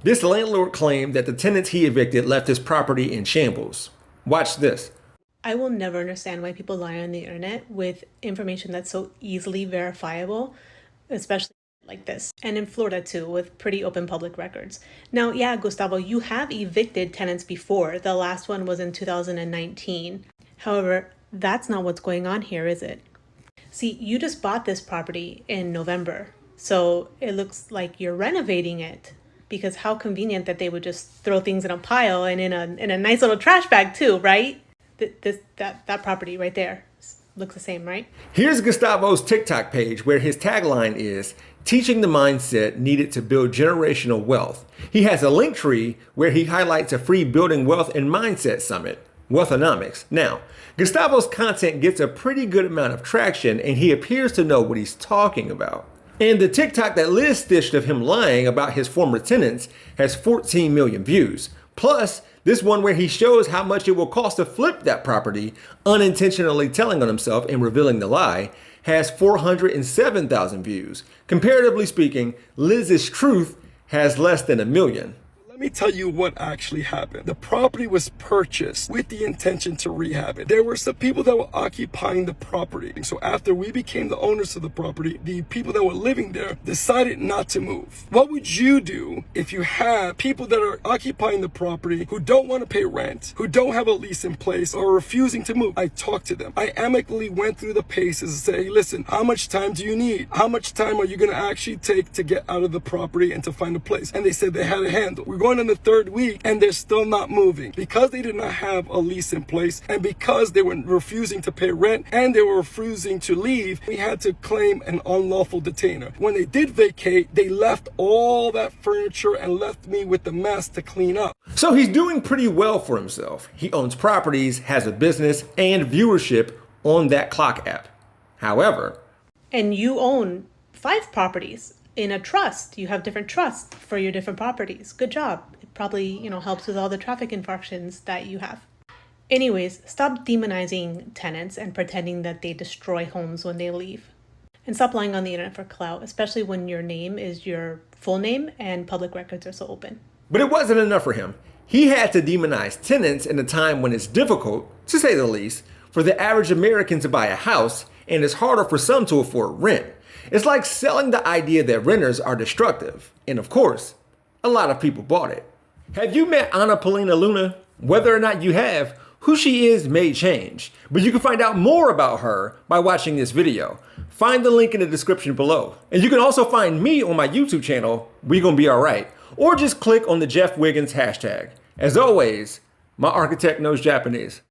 This landlord claimed that the tenants he evicted left his property in shambles. Watch this. I will never understand why people lie on the internet with information that's so easily verifiable, especially like this. And in Florida too, with pretty open public records. Now, yeah, Gustavo, you have evicted tenants before. The last one was in 2019. However, that's not what's going on here, is it? See, you just bought this property in November, so it looks like you're renovating it. Because how convenient that they would just throw things in a pile and in a nice little trash bag too, right? That property right there looks the same, right? Here's Gustavo's TikTok page where his tagline is teaching the mindset needed to build generational wealth. He has a link tree where he highlights a free building wealth and mindset summit, Wealthonomics. Now, Gustavo's content gets a pretty good amount of traction and he appears to know what he's talking about. And the TikTok that Liz stitched of him lying about his former tenants has 14 million views. Plus, this one where he shows how much it will cost to flip that property, unintentionally telling on himself and revealing the lie, has 407,000 views. Comparatively speaking, Liz's truth has less than 1 million. Let me tell you what actually happened. The property was purchased with the intention to rehab it. There were some people that were occupying the property. So after we became the owners of the property, the people that were living there decided not to move. What would you do if you had people that are occupying the property who don't want to pay rent, who don't have a lease in place, or refusing to move? I talked to them. I amicably went through the paces and said, hey, listen, how much time do you need? How much time are you going to actually take to get out of the property and to find a place? And they said they had a handle. We're going in the third week and they're still not moving because they did not have a lease in place and because they were refusing to pay rent and they were refusing to leave. We had to claim an unlawful detainer. When they did vacate, they left all that furniture and left me with the mess to clean up. So he's doing pretty well for himself. He owns properties, has a business, and viewership on that clock app. However, and you own 5 properties in a trust. You have different trusts for your different properties. Good job. It probably, helps with all the traffic infractions that you have. Anyways, stop demonizing tenants and pretending that they destroy homes when they leave. And stop lying on the internet for clout, especially when your name is your full name and public records are so open. But it wasn't enough for him. He had to demonize tenants in a time when it's difficult, to say the least, for the average American to buy a house, and it's harder for some to afford rent. It's like selling the idea that renters are destructive. And of course, a lot of people bought it. Have you met Ana Paulina Luna? Whether or not you have, who she is may change. But you can find out more about her by watching this video. Find the link in the description below. And you can also find me on my YouTube channel, We Gonna Be Alright. Or just click on the Jeff Wiggins hashtag. As always, my architect knows Japanese.